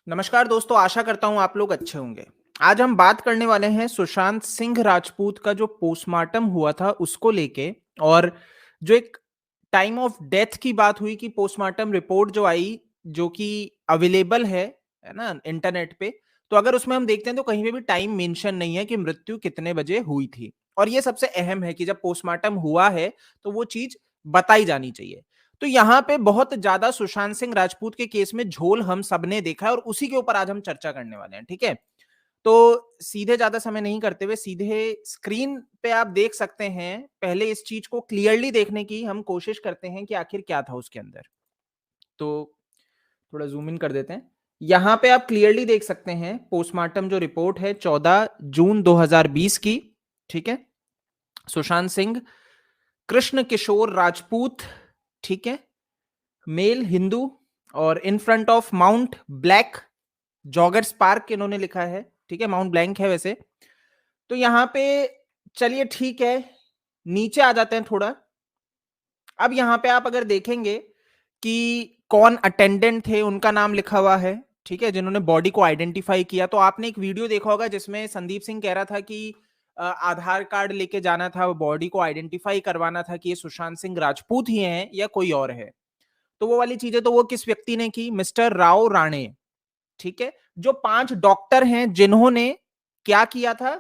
नमस्कार दोस्तों, आशा करता हूँ आप लोग अच्छे होंगे। आज हम बात करने वाले हैं सुशांत सिंह राजपूत का जो पोस्टमार्टम हुआ था उसको लेके, और जो एक टाइम ऑफ डेथ की बात हुई कि पोस्टमार्टम रिपोर्ट जो आई, जो कि अवेलेबल है ना इंटरनेट पे। तो अगर उसमें हम देखते हैं तो कहीं पे भी टाइम मेंशन नहीं है कि मृत्यु कितने बजे हुई थी। और ये सबसे अहम है कि जब पोस्टमार्टम हुआ है तो वो चीज बताई जानी चाहिए। तो यहाँ पे बहुत ज्यादा सुशांत सिंह राजपूत के केस में झोल हम सबने देखा है और उसी के ऊपर आज हम चर्चा करने वाले हैं, ठीक है। तो सीधे ज्यादा समय नहीं करते हुए सीधे स्क्रीन पे आप देख सकते हैं। पहले इस चीज को क्लियरली देखने की हम कोशिश करते हैं कि आखिर क्या था उसके अंदर। तो थोड़ा जूम इन कर देते हैं। यहां पे आप क्लियरली देख सकते हैं पोस्टमार्टम जो रिपोर्ट है 14 जून 2020 की, ठीक है। सुशांत सिंह कृष्ण किशोर राजपूत, ठीक है, मेल हिंदू, और in front of mount black joggers park इन्होंने लिखा है, ठीक है। माउंट ब्लैंक है वैसे। तो यहां पे चलिए ठीक है, नीचे आ जाते हैं थोड़ा। अब यहां पे आप अगर देखेंगे कि कौन अटेंडेंट थे, उनका नाम लिखा हुआ है, ठीक है, जिन्होंने बॉडी को आइडेंटिफाई किया। तो आपने एक वीडियो देखा होगा जिसमें संदीप सिंह कह रहा था कि आधार कार्ड लेके जाना था, बॉडी को आइडेंटिफाई करवाना था कि ये सुशांत सिंह राजपूत ही हैं या कोई और है। तो वो वाली चीजें तो वो किस व्यक्ति ने की? मिस्टर राव राणे, ठीक है। जो 5 डॉक्टर हैं जिन्होंने क्या किया था,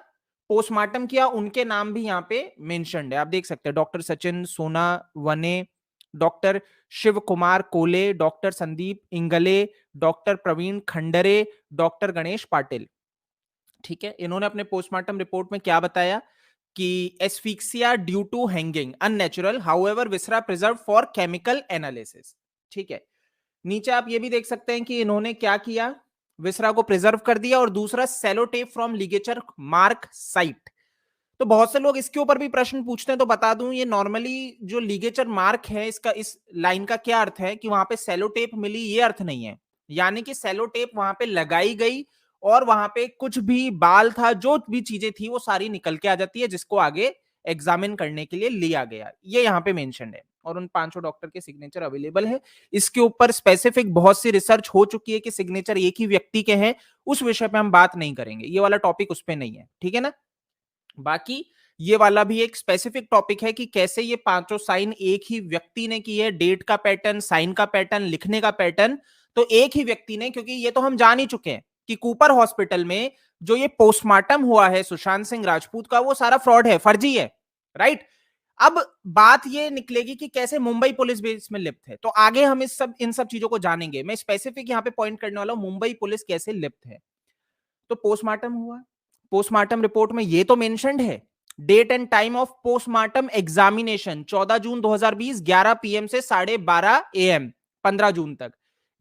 पोस्टमार्टम किया, उनके नाम भी यहां पे मेंशन्ड है। आप देख सकते हैं डॉक्टर सचिन सोना वने, doctor Shiv Kumar Kole, doctor Sandeep Ingle, doctor Praveen Khandare, doctor Ganesh Patil, ठीक है। इन्होंने अपने पोस्टमार्टम रिपोर्ट में क्या बताया कि asphyxia due to hanging unnatural, however viscera preserve for chemical analysis, ठीक है। नीचे आप ये भी देख सकते हैं कि इन्होंने क्या किया, विसरा को प्रिजर्व कर दिया, और दूसरा sellotape from ligature mark site. तो बहुत से लोग इसके ऊपर भी प्रश्न पूछते हैं, तो बता दूं ये नॉर्मली जो लिगेचर मार्क है, इसका इस लाइन का क्या अर्थ है कि वहां पे सेलोटेप मिली, ये अर्थ नहीं है। यानी कि सेलोटेप वहां पे लगाई गई और वहां पे कुछ भी बाल था, जो भी चीजें थी वो सारी निकल के आ जाती है, जिसको आगे एग्जामिन करने के लिए लिया गया, ये यहाँ पे मेंशन है। और उन 5 डॉक्टर के सिग्नेचर अवेलेबल है। इसके ऊपर स्पेसिफिक बहुत सी रिसर्च हो चुकी है कि सिग्नेचर एक ही व्यक्ति के हैं। उस विषय पे हम बात नहीं करेंगे, ये वाला टॉपिक उस पे नहीं है, ठीक है ना। बाकी ये वाला भी एक स्पेसिफिक टॉपिक है कि कैसे ये पांचों साइन एक ही व्यक्ति ने की है, डेट का पैटर्न, साइन का पैटर्न, लिखने का पैटर्न, तो एक ही व्यक्ति ने। क्योंकि ये तो हम जान ही चुके हैं कि कूपर हॉस्पिटल में जो ये पोस्टमार्टम हुआ है सुशांत सिंह राजपूत का, वो सारा फ्रॉड है, फर्जी है, राइट। अब बात ये निकलेगी कि कैसे मुंबई पुलिस भी इसमें लिप्त है। तो आगे हम इन सब चीजों को जानेंगे। मैं स्पेसिफिक यहां पे पॉइंट करने वाला हूं, मुंबई पुलिस कैसे लिप्त है। तो पोस्टमार्टम हुआ, पोस्टमार्टम रिपोर्ट में ये तो मेंशन्ड है, date and time of postmortem examination 14 जून 2020 11 पीएम से 12:30 एएम 15 जून तक।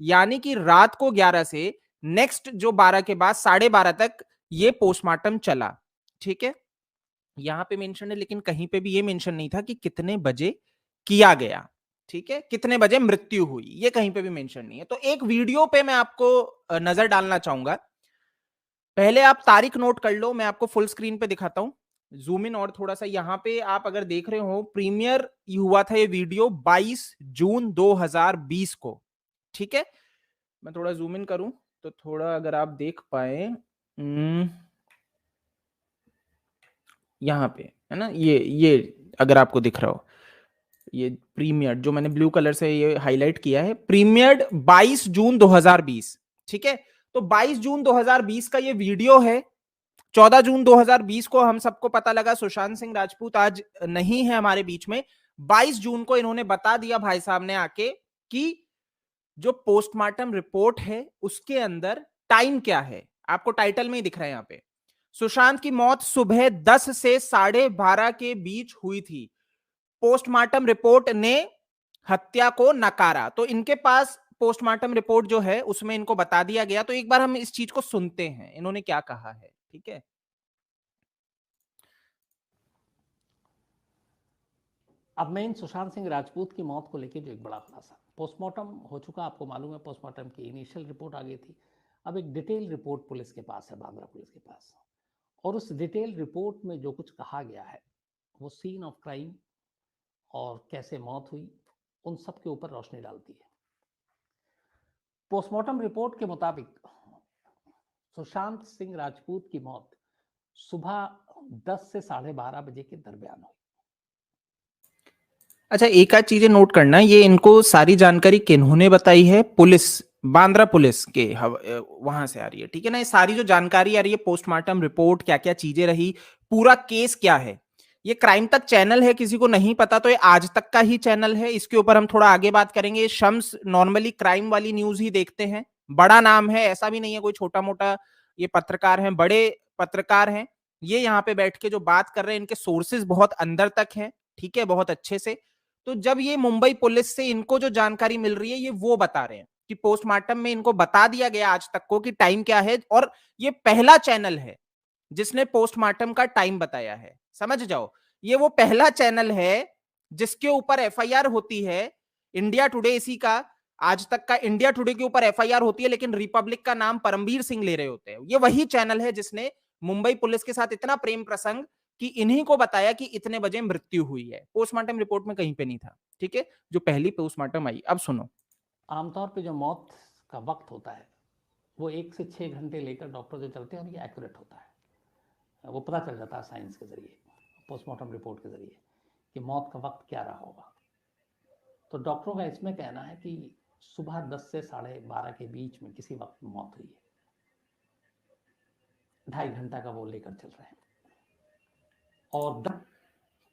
यानी कि रात को 11 से नेक्स्ट जो 12 के बाद 12:30 तक ये पोस्टमार्टम चला, ठीक है। यहां पे मेंशन है, लेकिन कहीं पे भी ये मेंशन नहीं था कि कितने बजे किया गया, ठीक है, कितने बजे मृत्यु हुई, ये कहीं पे भी मेंशन नहीं है। तो एक वीडियो पे मैं आपको नजर डालना चाहूंगा। पहले आप तारीख नोट कर लो, मैं आपको फुल स्क्रीन पे दिखाता हूं। जूम इन और थोड़ा सा, यहां पे आप अगर देख रहे हो प्रीमियर हुआ था ये वीडियो 22 जून 2020 को, ठीक है। मैं थोड़ा जूम इन करूं तो थोड़ा अगर आप देख पाए, यहां पे है ना, ये अगर आपको दिख रहा हो, ये प्रीमियर जो मैंने ब्लू कलर से ये हाईलाइट किया है, प्रीमियर्ड 22 जून 2020, ठीक है। तो 22 जून 2020 का ये वीडियो है। 14 जून 2020 को हम सबको पता लगा सुशांत सिंह राजपूत आज नहीं है हमारे बीच में। 22 जून को इन्होंने बता दिया भाई साहब ने आके कि जो पोस्टमार्टम रिपोर्ट है उसके अंदर टाइम क्या है, आपको टाइटल में ही दिख रहा है यहां पे। सुशांत की मौत सुबह 10 से 12:30 के बीच हुई थी। पोस्टमार्टम रिपोर्ट ने हत्या को नकारा। तो इनके पास पोस्टमार्टम रिपोर्ट जो है उसमें इनको बता दिया गया। तो एक बार हम इस चीज को सुनते हैं इन्होंने क्या कहा है, ठीक है। अब मैं इन सुशांत सिंह राजपूत की मौत को लेकर जो एक बड़ा खुलासा, पोस्टमार्टम हो चुका, आपको मालूम है, पोस्टमार्टम की इनिशियल रिपोर्ट आ गई थी। अब एक डिटेल रिपोर्ट पुलिस के पास है, बांद्रा पुलिस के पास, और उस डिटेल रिपोर्ट में जो कुछ कहा गया है वो सीन ऑफ क्राइम और कैसे मौत हुई उन सब के ऊपर रोशनी डालती है। पोस्टमार्टम रिपोर्ट के मुताबिक सुशांत सिंह राजपूत की मौत सुबह 10 से 12:30 बजे के दरमियान हुई। अच्छा, एक आध चीजें नोट करना, ये इनको सारी जानकारी किन्होंने बताई है? पुलिस, बांद्रा पुलिस के वहां से आ रही है, ठीक है ना? ये सारी जो जानकारी आ रही है, पोस्टमार्टम रिपोर्ट, क्या क्या चीजें रही, पूरा केस क्या है, ये क्राइम तक चैनल है, किसी को नहीं पता तो ये आज तक का ही चैनल है, इसके ऊपर हम थोड़ा आगे बात करेंगे। शम्स नॉर्मली क्राइम वाली न्यूज ही देखते हैं, बड़ा नाम है, ऐसा भी नहीं है कोई छोटा मोटा, ये पत्रकार हैं, बड़े पत्रकार हैं, ये यहाँ पे बैठ के जो बात कर रहे हैं, इनके सोर्सेज बहुत अंदर तक हैं, ठीक है, बहुत अच्छे से। तो जब ये मुंबई पुलिस से इनको जो जानकारी मिल रही है, ये वो बता रहे हैं कि पोस्टमार्टम में इनको बता दिया गया आज तक को कि टाइम क्या है, और ये पहला चैनल है जिसने पोस्टमार्टम का टाइम बताया है, समझ जाओ। ये वो पहला चैनल है जिसके ऊपर एफआईआर होती है। इंडिया टुडे इसी का, आज तक का इंडिया टुडे के ऊपर एफआईआर होती है, लेकिन रिपब्लिक का नाम परमवीर सिंह ले रहे होते हैं। ये वही चैनल है जिसने मुंबई पुलिस के साथ इतना प्रेम प्रसंग कि इन्हीं को बताया कि इतने बजे मृत्यु हुई है। पोस्टमार्टम रिपोर्ट में कहीं पे नहीं था, ठीक है, जो पहली पोस्टमार्टम आई। अब सुनो, आमतौर पे जो मौत का वक्त होता है वो 1 से 6 घंटे लेकर डॉक्टर जो चलते हैं और ये एक्यूरेट होता है, वो पता चल जाता है साइंस के जरिए, पोस्टमार्टम रिपोर्ट के जरिए कि मौत का वक्त क्या रहा होगा। तो डॉक्टरों का इसमें कहना है कि सुबह 10 से 12:30 के बीच में किसी वक्त मौत हुई है। 2.5 घंटा का वो लेकर चल रहे हैं। और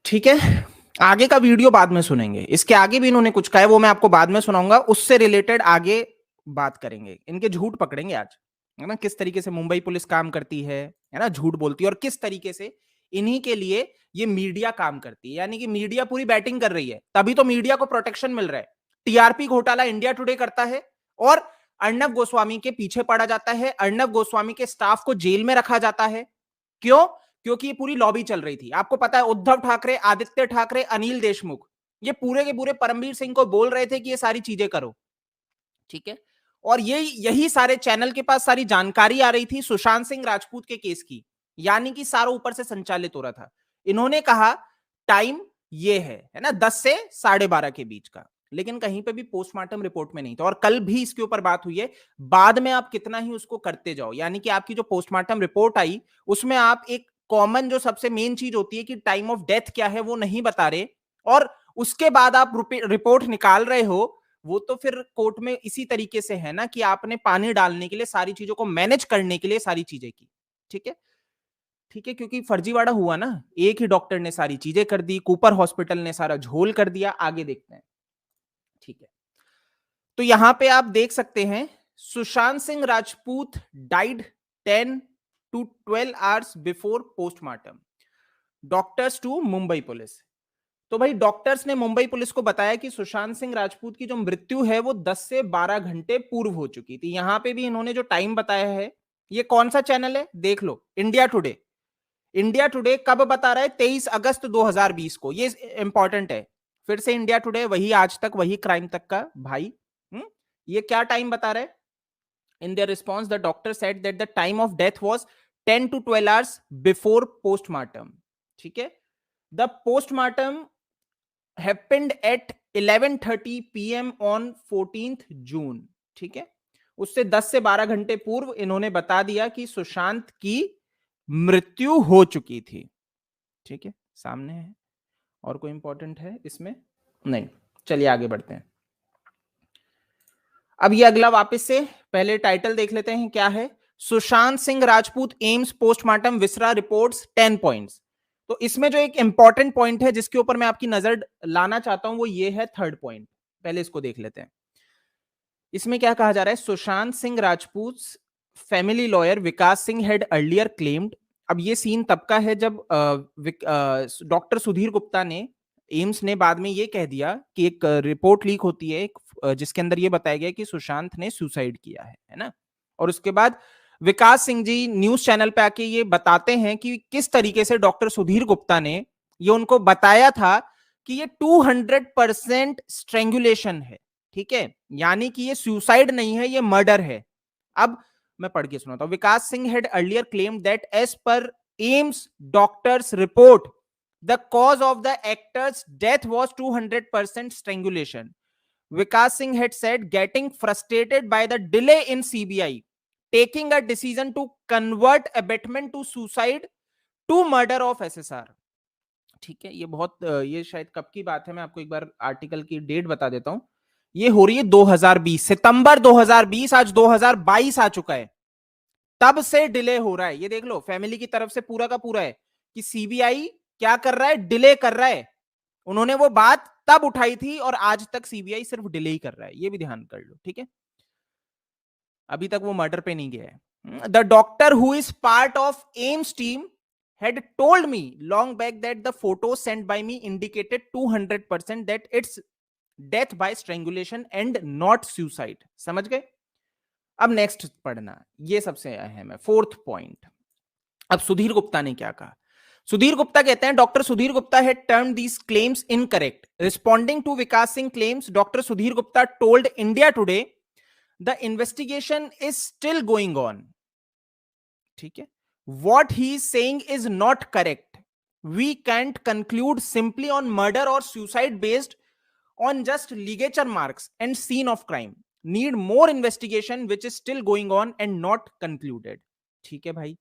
ठीक है, आगे का वीडियो बाद में सुनेंगे, इसके आगे भी इन्होंने कुछ कहा है, वो मैं आपको बाद में सुनाऊंगा, उससे रिलेटेड आगे बात करेंगे। इनके झूठ पकड़ेंगे आज, है ना, किस तरीके से मुंबई पुलिस काम करती है ना, झूठ बोलती है, और किस तरीके से इन्हीं के लिए ये मीडिया काम करती है। यानी कि मीडिया पूरी बैटिंग कर रही है, तभी तो मीडिया को प्रोटेक्शन मिल रहा है। टीआरपी घोटाला इंडिया टुडे करता है और अर्णब गोस्वामी के पीछे पड़ा जाता है, अर्णब गोस्वामी के स्टाफ को जेल में रखा जाता है। क्यों? क्योंकि ये पूरी लॉबी चल रही थी। आपको पता है, उद्धव ठाकरे, आदित्य ठाकरे, अनिल देशमुख, ये पूरे के पूरे परमवीर सिंह को बोल रहे थे कि ये सारी चीजें करो, ठीक है। और ये यही सारे चैनल के पास सारी जानकारी आ रही थी सुशांत सिंह राजपूत के केस की, यानी कि सारा ऊपर से संचालित हो रहा था। इन्होंने कहा टाइम ये है ना, 10 से 12:30 के बीच का, लेकिन कहीं पे भी पोस्टमार्टम रिपोर्ट में नहीं था। और कल भी इसके ऊपर बात हुई है, बाद में आप कितना ही उसको करते जाओ, यानी कि आपकी जो पोस्टमार्टम रिपोर्ट आई उसमें आप एक कॉमन जो सबसे मेन चीज होती है कि टाइम ऑफ डेथ क्या है वो नहीं बता रहे, और उसके बाद आप रिपोर्ट निकाल रहे हो, वो तो फिर कोर्ट में इसी तरीके से है ना कि आपने पानी डालने के लिए, सारी चीजों को मैनेज करने के लिए सारी चीजें की, ठीक है, ठीक है, क्योंकि फर्जीवाड़ा हुआ ना, एक ही डॉक्टर ने सारी चीजें कर दी, कूपर हॉस्पिटल ने सारा झोल कर दिया। आगे देखते हैं, ठीक है। तो यहां पे आप देख सकते हैं, Sushant Singh Rajput died 10 to 12 hours before postmortem, doctors to Mumbai police. तो भाई डॉक्टर्स ने मुंबई पुलिस को बताया कि सुशांत सिंह राजपूत की जो मृत्यु है वो 10 से 12 घंटे पूर्व हो चुकी थी। यहां पे भी इन्होंने जो टाइम बताया है, ये कौन सा चैनल है देख लो, इंडिया टुडे। इंडिया टुडे कब बता रहा है? 23 अगस्त 2020 को। ये इंपॉर्टेंट है, फिर से इंडिया टुडे, वही आज तक, वही क्राइम तक का भाई। ये क्या टाइम बता रहा है? In their response the doctor said that the time of death was 10 to 12 hours before postmortem, ठीक है। The postmortem happened at 11:30 PM on 14th जून, ठीक है। उससे 10 से 12 घंटे पूर्व इन्होंने बता दिया कि सुशांत की मृत्यु हो चुकी थी, ठीक है, सामने है। और कोई इंपॉर्टेंट है इसमें? नहीं। चलिए आगे बढ़ते हैं। अब ये अगला वापस से पहले टाइटल देख लेते हैं, क्या है? सुशांत सिंह राजपूत एम्स पोस्टमार्टम विसरा रिपोर्ट्स 10 पॉइंट्स। तो इसमें जो एक इंपॉर्टेंट पॉइंट है जिसके ऊपर मैं आपकी नजर लाना चाहता हूं, वो ये है थर्ड पॉइंट। पहले इसको देख लेते हैं। इसमें क्या कहा जा रहा है? Sushant Singh Rajput family lawyer Vikas Singh had earlier claimed. अब ये सीन तब का है जब डॉक्टर सुधीर गुप्ता ने, एम्स ने बाद में ये कह दिया कि एक रिपोर्ट लीक होती है जिसके अंदर ये बताया गया कि सुशांत ने सुसाइड किया है ना। और उसके बाद विकास सिंह जी न्यूज चैनल पे आके ये बताते हैं कि किस तरीके से डॉक्टर सुधीर गुप्ता ने ये उनको बताया था कि ये 200% स्ट्रेंगुलेशन है, ठीक है, यानी कि ये सुसाइड नहीं है, ये मर्डर है। अब मैं पढ़ के सुनाता हूं। Vikas Singh had earlier claimed that as per AIIMS doctors report the cause of the actor's death was 200% strangulation. Vikas Singh had said, getting frustrated by the delay in CBI taking a decision to convert abetment to suicide to murder of SSR. ठीक है, ये बहुत ये शायद कब की बात है, मैं आपको एक बार आर्टिकल की डेट बता देता हूं। ये हो रही है 2020, सितंबर 2020, आज 2022 आ चुका है, तब से डिले हो रहा है। ये देख लो, फैमिली की तरफ से पूरा का पूरा है कि सीबीआई क्या कर रहा है, डिले कर रहा है। उन्होंने वो बात तब उठाई थी और आज तक सीबीआई सिर्फ डिले ही कर रहा है, ये भी ध्यान कर लो, ठीक है। अभी तक वो मर्डर पे नहीं गया है। The doctor who is part of AIIMS team had told me long back that the photos sent by me indicated 200% that it's death by strangulation and not suicide। समझ गए? अब नेक्स्ट पढ़ना, ये सबसे अहम है, फोर्थ पॉइंट। अब सुधीर गुप्ता ने क्या कहा? सुधीर गुप्ता कहते हैं, doctor Sudhir Gupta had termed these claims incorrect। Responding to Vikas Singh claims, doctor Sudhir Gupta told India Today the investigation is still going on। ठीक है, what he is saying is not correct। We can't conclude simply on murder or suicide based on just ligature marks and scene of crime। Need more investigation which is still going on and not concluded। ठीक है भाई,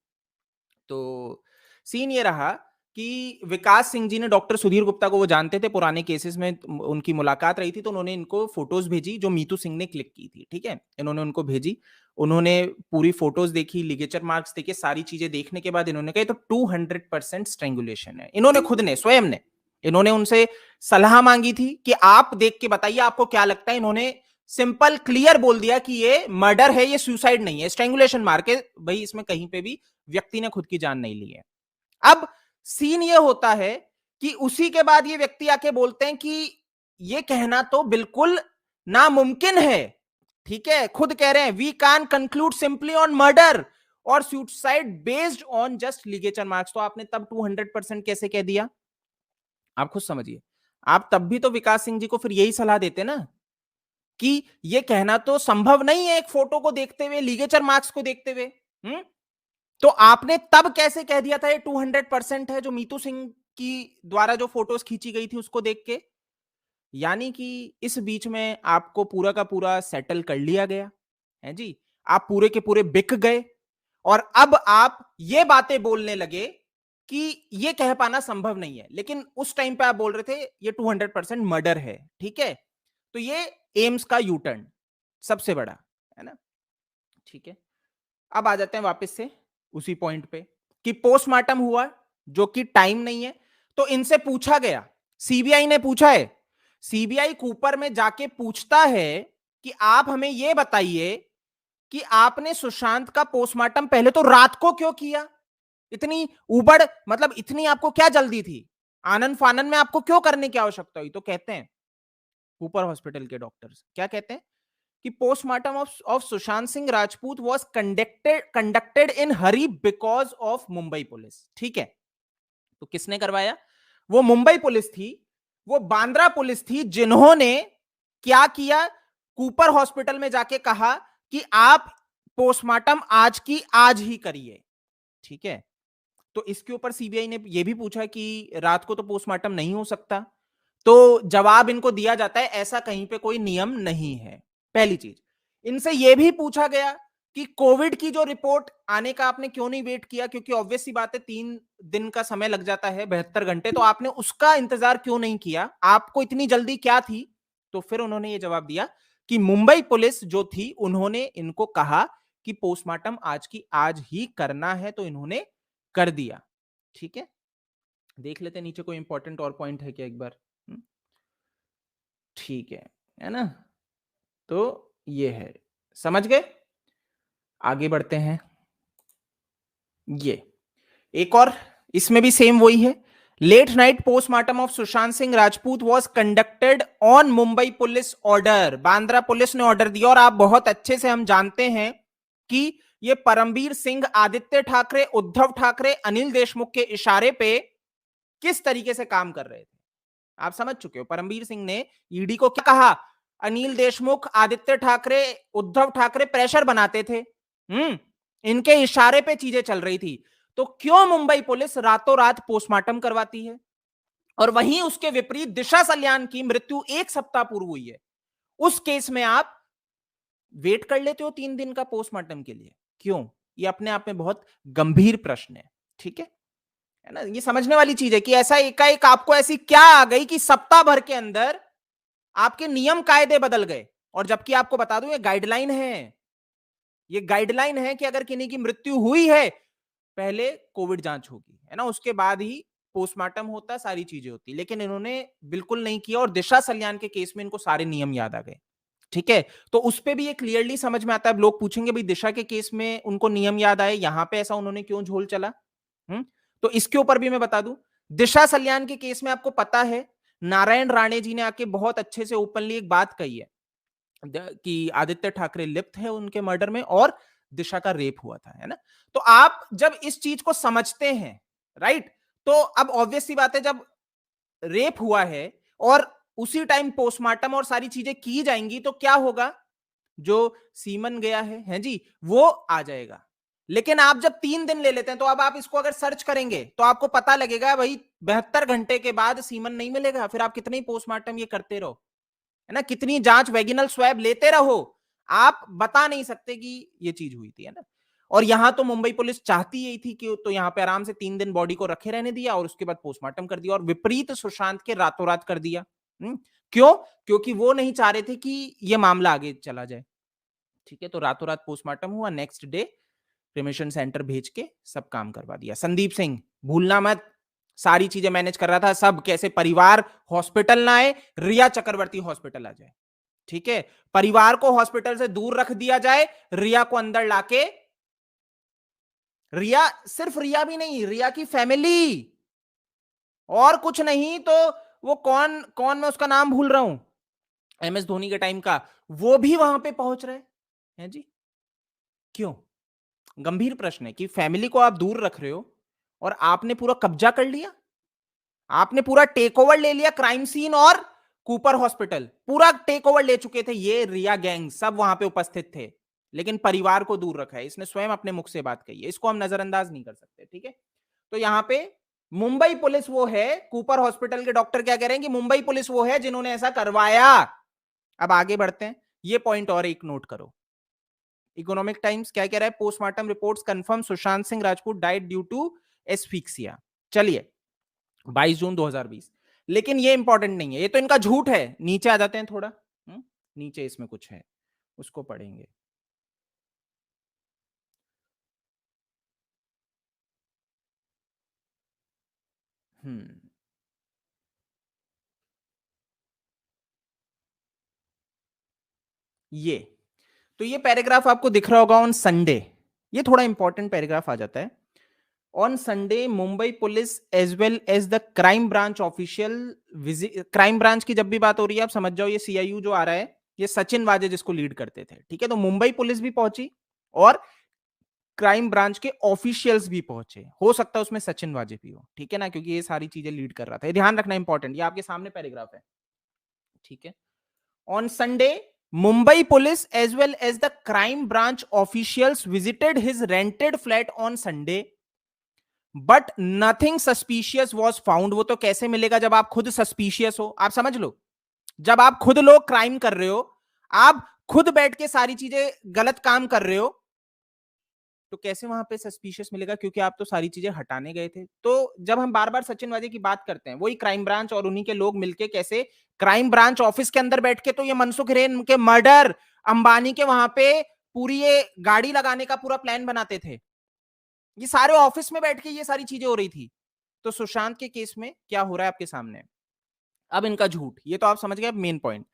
तो scene ये रहा कि विकास सिंह जी ने doctor Sudhir Gupta को वो जानते थे, पुराने केसेस में उनकी मुलाकात रही थी, तो उन्होंने इनको फोटोज भेजी जो मीतू सिंह ने क्लिक की थी। ठीक है, इन्होंने उनको भेजी, उन्होंने पूरी फोटोज देखी, लिगेचर मार्क्स देखे, सारी चीजें देखने के बाद इन्होंने कहा तो 200% स्ट्रेंगुलेशन है। इन्होंने खुद ने, स्वयं ने, इन्होंने उनसे सलाह मांगी थी कि आप देख के बताइए आपको क्या लगता है। इन्होंने सिंपल क्लियर बोल दिया कि ये मर्डर है, ये सुसाइड नहीं है, स्ट्रेंगुलेशन मार के, भाई इसमें कहीं पे भी व्यक्ति ने खुद की जान नहीं ली है। अब सीन ये होता है कि उसी के बाद ये व्यक्ति आके बोलते हैं कि ये कहना तो बिल्कुल नामुमकिन है। ठीक है, खुद कह रहे हैं we can conclude simply on murder or suicide based on just ligature marks. तो आपने तब 200% कैसे कह दिया? आप खुद समझिए। आप तब भी तो विकास सिंह जी को फिर यही सलाह देते ना कि ये कहना तो संभव नहीं है एक फोटो को देखते हुए, लिगेचर मार्क्स को देखते हुए। तो आपने तब कैसे कह दिया था ये 200% है, जो मीतू सिंह की द्वारा जो फोटोज खींची गई थी उसको देख के? यानी कि इस बीच में आपको पूरा का पूरा सेटल कर लिया गया है जी, आप पूरे के पूरे बिक गए और अब आप ये बातें बोलने लगे कि ये कह पाना संभव नहीं है, लेकिन उस टाइम पे आप बोल रहे थे ये 200% मर्डर है। ठीक है, तो ये एम्स का यू टर्न सबसे बड़ा है ना। ठीक है, अब आ जाते हैं वापस से उसी पॉइंट पे कि पोस्टमार्टम हुआ जो कि टाइम नहीं है। तो इनसे पूछा गया, सीबीआई ने पूछा है, सीबीआई कूपर में जाके पूछता है कि आप हमें यह बताइए कि आपने सुशांत का पोस्टमार्टम पहले तो रात को क्यों किया? इतनी उबड़, मतलब इतनी आपको क्या जल्दी थी? आनन फानन में आपको क्यों करने की आवश्यकता हुई? तो कहते हैं कूपर हॉस्पिटल के डॉक्टर्स क्या कहते हैं कि postmortem of Sushant Singh Rajput was conducted in Hari because of Mumbai police. ठीक है, तो किसने करवाया? वो मुंबई पुलिस थी, वो बांद्रा पुलिस थी, जिन्होंने क्या किया? कूपर हॉस्पिटल में जाके कहा कि आप पोस्टमार्टम आज की आज ही करिए। ठीक है, तो इसके ऊपर सीबीआई ने यह भी पूछा कि रात को तो पोस्टमार्टम नहीं हो सकता, तो जवाब इनको दिया जाता है ऐसा कहीं पे कोई नियम नहीं है। पहली चीज, इनसे यह भी पूछा गया कि कोविड की जो रिपोर्ट आने का आपने क्यों नहीं वेट किया, क्योंकि ऑब्वियस सी बात है 3 दिन का समय लग जाता है, 72 घंटे, तो आपने उसका इंतजार क्यों नहीं किया? आपको इतनी जल्दी क्या थी? तो फिर उन्होंने ये जवाब दिया कि मुंबई पुलिस जो थी उन्होंने इनको कहा कि पोस्टमार्टम आज की आज ही करना है, तो इन्होंने कर दिया। ठीक है, देख लेते नीचे कोई इंपॉर्टेंट और पॉइंट है क्या एक बार। ठीक है ना, तो ये है, समझ गए? आगे बढ़ते हैं। ये एक और, इसमें भी सेम वही है। Late night postmortem of Sushant Singh Rajput was conducted on Mumbai police order. Bandra police ने ऑर्डर दिया और आप बहुत अच्छे से हम जानते हैं कि ये परमवीर सिंह, आदित्य ठाकरे, उद्धव ठाकरे, अनिल देशमुख के इशारे पे किस तरीके से काम कर रहे थे आप समझ चुके हो। परमवीर सिंह ने ईडी को क्या कहा? अनिल देशमुख, आदित्य ठाकरे, उद्धव ठाकरे प्रेशर बनाते थे, इनके इशारे पे चीजें चल रही थी। तो क्यों मुंबई पुलिस रातों रात पोस्टमार्टम करवाती है? और वहीं उसके विपरीत दिशा सल्यान की मृत्यु 1 सप्ताह पूर्व हुई है, उस केस में आप वेट कर लेते हो 3 दिन का पोस्टमार्टम के लिए? क्यों? ये अपने आप में बहुत गंभीर प्रश्न ठीक है ना? ये समझने वाली चीज है कि ऐसा एकाएक आपको ऐसी क्या आ गई कि सप्ताह भर के अंदर आपके नियम कायदे बदल गए। और जबकि आपको बता दूं, ये गाइडलाइन है, ये गाइडलाइन है कि अगर किन्हीं की मृत्यु हुई है, पहले कोविड जांच होगी, है ना, उसके बाद ही पोस्टमार्टम होता, सारी चीजें होती, लेकिन इन्होंने बिल्कुल नहीं किया। और दिशा सल्यान के केस में इनको सारे नियम याद आ गए। ठीक है, तो उस पे भी ये क्लियरली समझ में आता है। लोग पूछेंगे भाई दिशा के केस में उनको नियम याद आए, यहां पे ऐसा उन्होंने क्यों झोल चला? तो इसके ऊपर भी मैं बता दूं, दिशा सल्यान के केस में आपको पता है, नारायण राणे जी ने आके बहुत अच्छे से ओपनली एक बात कही है कि आदित्य ठाकरे लिप्त है उनके मर्डर में और दिशा का रेप हुआ था, है ना? तो आप जब इस चीज को समझते हैं, राइट, तो अब ऑब्वियस सी बात है, जब रेप हुआ है और उसी टाइम पोस्टमार्टम और सारी चीजें की जाएंगी, तो क्या होगा? जो सीमन गया है जी, वो आ जाएगा। लेकिन आप जब 3 दिन ले लेते हैं, तो अब आप इसको अगर सर्च करेंगे तो आपको पता लगेगा भाई 72 घंटे के बाद सीमन नहीं मिलेगा। फिर आप कितनी पोस्टमार्टम ये करते रहो, है ना, कितनी जांच वेगिनल स्वैब लेते रहो, आप बता नहीं सकते कि ये चीज हुई थी, है ना? और यहां तो मुंबई पुलिस चाहती यही थी कि तो यहां पे आराम से 3 दिन बॉडी को रखे रहने दिया और उसके बाद पोस्टमार्टम कर दिया और विपरीत सुशांत के रातों रात कर दिया। क्यों? क्योंकि वो नहीं चाह रहे थे कि ये मामला आगे चला जाए। ठीक है, तो रातों रात पोस्टमार्टम हुआ, नेक्स्ट डे क्रिमेशन सेंटर भेज के सब काम करवा दिया। संदीप सिंह भूलना मत, सारी चीजें मैनेज कर रहा था, सब कैसे परिवार हॉस्पिटल ना आए, रिया चक्रवर्ती हॉस्पिटल आ जाए। ठीक है, परिवार को हॉस्पिटल से दूर रख दिया जाए, रिया को अंदर लाके, रिया, सिर्फ रिया भी नहीं, रिया की फैमिली, और कुछ नहीं तो वो कौन कौन, मैं उसका नाम भूल रहा हूं, MS धोनी के टाइम का, वो भी वहां पे पहुंच रहे हैं जी। क्यों? गंभीर प्रश्न है कि फैमिली को आप दूर रख रहे हो और आपने पूरा कब्जा कर लिया, आपने पूरा टेक ओवर ले लिया, क्राइम सीन और कूपर हॉस्पिटल पूरा टेक ओवर ले चुके थे, ये रिया गैंग सब वहां पे उपस्थित थे, लेकिन परिवार को दूर रखा है। इसने स्वयं अपने मुख से बात कही है, इसको हम नजरअंदाज नहीं कर सकते। ठीक है, तो यहां पे मुंबई पुलिस वो है, कूपर हॉस्पिटल के डॉक्टर क्या कह रहे हैं कि मुंबई पुलिस वो है जिन्होंने ऐसा करवाया। अब आगे बढ़ते हैं, ये पॉइंट और एक नोट करो। इकोनॉमिक टाइम्स क्या कह रहा है? Postmortem reports confirm Sushant Singh Rajput died due to asphyxia. चलिए, 22 जून 2020। लेकिन ये इंपॉर्टेंट नहीं है, ये तो इनका झूठ है। नीचे आ जाते हैं थोड़ा, नीचे इसमें कुछ है, उसको पढ़ेंगे। हम्म ये तो ये पैराग्राफ आपको दिख रहा होगा ऑन संडे, ये थोड़ा इंपॉर्टेंट पैराग्राफ आ जाता है। On Sunday Mumbai police as well as the crime branch official visit, crime branch की जब भी बात हो रही है आप समझ जाओ ये CIU जो आ रहा है, ये सचिन वाजे जिसको लीड करते थे। ठीक है, तो मुंबई पुलिस भी पहुंची और क्राइम ब्रांच के ऑफिशियल्स भी पहुंचे, हो सकता है उसमें सचिन वाजे भी हो, ठीक है ना, क्योंकि ये सारी चीजें लीड कर रहा था। ये ध्यान रखना इंपॉर्टेंट, ये आपके सामने पैराग्राफ है। ठीक है, on Sunday Mumbai police as well as the crime branch officials visited his rented flat on Sunday but nothing suspicious was found. वो तो कैसे मिलेगा जब आप खुद सस्पिशियस हो, आप समझ लो, जब आप खुद लोग क्राइम कर रहे हो, आप खुद बैठ के सारी चीजें गलत काम कर रहे हो, तो कैसे वहां पे सस्पिशियस मिलेगा? क्योंकि आप तो सारी चीजें हटाने गए थे। तो जब हम बार बार सचिन वाजे की बात करते हैं, वही क्राइम ब्रांच और उन्हीं के लोग मिलके कैसे क्राइम ब्रांच ऑफिस के अंदर बैठ के तो ये मनसुख हिरेन के मर्डर, अंबानी के वहां पे पूरी ये गाड़ी लगाने का पूरा प्लान बनाते थे, ये सारे ऑफिस में बैठ के ये सारी चीजें हो रही थी। तो सुशांत के केस में क्या हो रहा है आपके सामने? अब इनका झूठ, ये तो आप समझ गए। अब main point,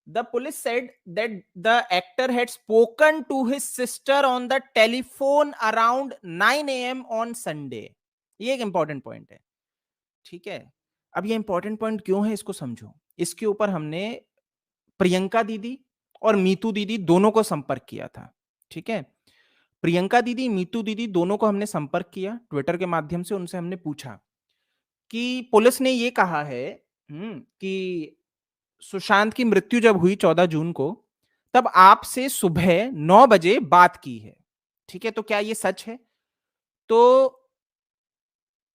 the police said that the actor had spoken to his sister on the telephone around 9 a.m. on Sunday। ये एक इंपॉर्टेंट पॉइंट है। ठीक है, अब ये इंपॉर्टेंट पॉइंट क्यों है इसको समझो। इसके ऊपर हमने प्रियंका दीदी और मीतू दीदी दोनों को संपर्क किया था। ठीक है, प्रियंका दीदी, मीतू दीदी दोनों को हमने संपर्क किया ट्विटर के माध्यम से, उनसे हमने पूछा कि पुलिस ने ये कहा है कि सुशांत की मृत्यु जब हुई 14 जून को, तब आपसे सुबह 9 बजे बात की है। ठीक है, तो क्या ये सच है? तो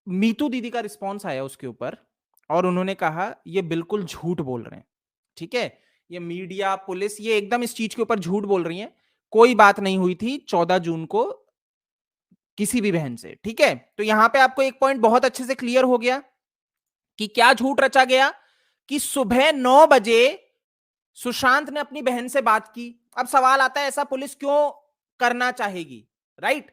मीतू दीदी का रिस्पॉन्स आया उसके ऊपर और उन्होंने कहा ये बिल्कुल झूठ बोल रहे हैं। ठीक है, ये मीडिया पुलिस ये एकदम इस चीज के ऊपर झूठ बोल रही है। कोई बात नहीं हुई थी 14 जून को किसी भी बहन से, ठीक है। तो यहां पे आपको एक पॉइंट बहुत अच्छे से क्लियर हो गया कि क्या झूठ रचा गया कि सुबह 9 बजे सुशांत ने अपनी बहन से बात की। अब सवाल आता है ऐसा पुलिस क्यों करना चाहेगी, राइट।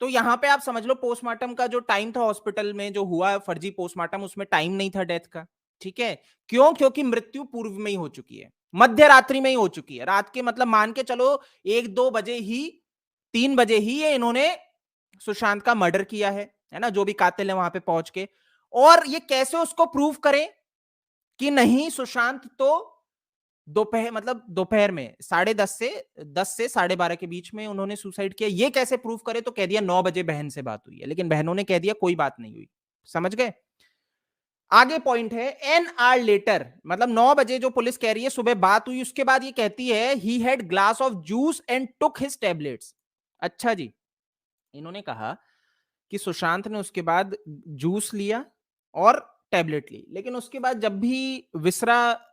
तो यहां पे आप समझ लो पोस्टमार्टम का जो टाइम था हॉस्पिटल में जो हुआ फर्जी पोस्टमार्टम, उसमें टाइम नहीं था डेथ का, ठीक है। क्यों? क्योंकि मृत्यु पूर्व में ही हो चुकी है, मध्य रात्रि में ही हो चुकी है। रात के मतलब मान के चलो 1-2 बजे ही, 3 बजे ही ये इन्होंने सुशांत का मर्डर किया है ना, जो भी कातिल है वहां पे पहुंच के। और ये कैसे उसको प्रूव करें कि नहीं सुशांत तो दोपहर मतलब दोपहर में 10:30 से 12:30 के बीच में उन्होंने सुसाइड किया, ये कैसे प्रूव करे? तो कह दिया 9 बजे बहन से बात हुई है, लेकिन बहनों ने कह दिया कोई बात नहीं हुई। समझ गए? आगे पॉइंट है एन आर लेटर, मतलब 9 बजे जो पुलिस कह रही है सुबह बात हुई, उसके बाद ये कहती है he had glass of juice and took his tablets. अच्छा जी, इन्होंने कहा कि सुशांत ने उसके बाद जूस लिया और टैबलेट ली, लेकिन उसके बाद जब भी विसरा